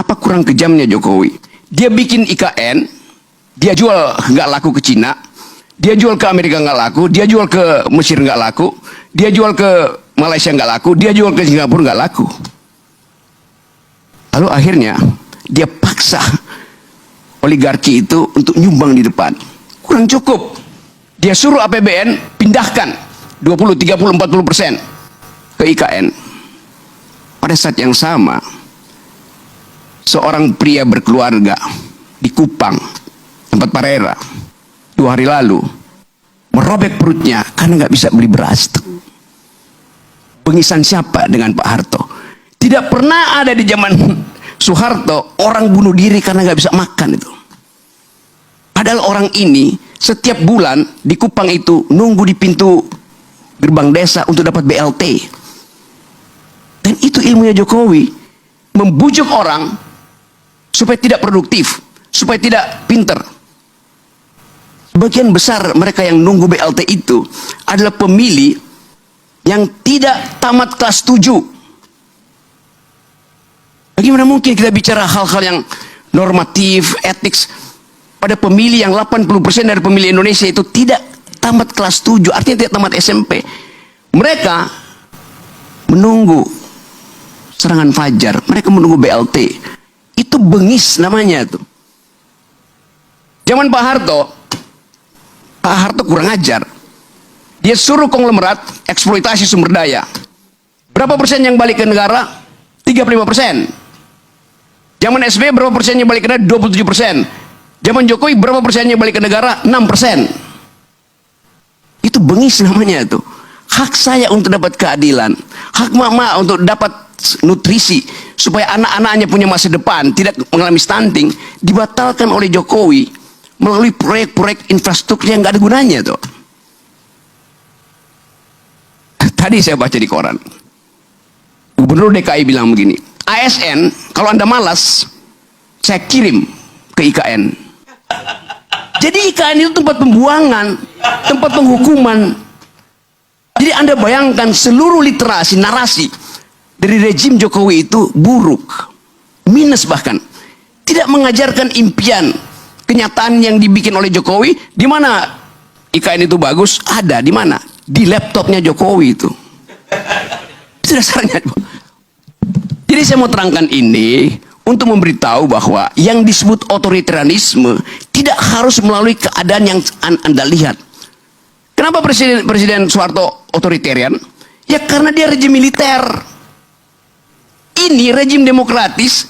Apa kurang kejamnya Jokowi? Dia bikin IKN, dia jual nggak laku ke Cina, dia jual ke Amerika nggak laku, dia jual ke Mesir nggak laku, dia jual ke Malaysia nggak laku, dia jual ke Singapura nggak laku. Lalu akhirnya dia paksa oligarki itu untuk nyumbang di depan. Kurang cukup. Dia suruh APBN pindahkan 20, 30, 40% ke IKN. Pada saat yang sama, seorang pria berkeluarga di Kupang, tempat Parera, 2 hari lalu, merobek perutnya karena nggak bisa beli beras. Pengisan siapa dengan Pak Harto? Tidak pernah ada di zaman Soeharto orang bunuh diri karena nggak bisa makan itu. Padahal orang ini setiap bulan di Kupang itu nunggu di pintu gerbang desa untuk dapat BLT. Dan itu ilmunya Jokowi, membujuk orang supaya tidak produktif, supaya tidak pinter. Sebagian besar mereka yang nunggu BLT itu adalah pemilih yang tidak tamat kelas 7. Bagaimana mungkin kita bicara hal-hal yang normatif, etik pada pemilih yang 80% dari pemilih Indonesia itu tidak tamat kelas 7, artinya tidak tamat SMP. Mereka menunggu serangan fajar, mereka menunggu BLT. Itu bengis namanya tuh. Zaman Pak Harto kurang ajar. Dia suruh konglomerat eksploitasi sumber daya. Berapa persen yang balik ke negara? 35%. Zaman SBY berapa persennya balik ke negara? 27%. Zaman Jokowi berapa persennya balik ke negara? 6%. Itu bengis namanya tuh. Hak saya untuk dapat keadilan, hak mama untuk dapat nutrisi supaya anak-anaknya punya masa depan, tidak mengalami stunting, dibatalkan oleh Jokowi melalui proyek-proyek infrastruktur yang nggak ada gunanya tuh. Tadi saya baca di koran, Gubernur DKI bilang begini, ASN kalau Anda malas, saya kirim ke IKN. Jadi IKN itu tempat pembuangan, tempat penghukuman. Jadi Anda bayangkan seluruh literasi, narasi dari rejim Jokowi itu buruk, minus bahkan. Tidak mengajarkan impian, kenyataan yang dibikin oleh Jokowi. Di mana IKN itu bagus? Ada di mana? Di laptopnya Jokowi itu. Itu dasarnya. Jadi saya mau terangkan ini untuk memberitahu bahwa yang disebut otoritarianisme tidak harus melalui keadaan yang Anda lihat. Kenapa Presiden Soeharto otoritarian? Ya karena dia rejim militer. Ini rejim demokratis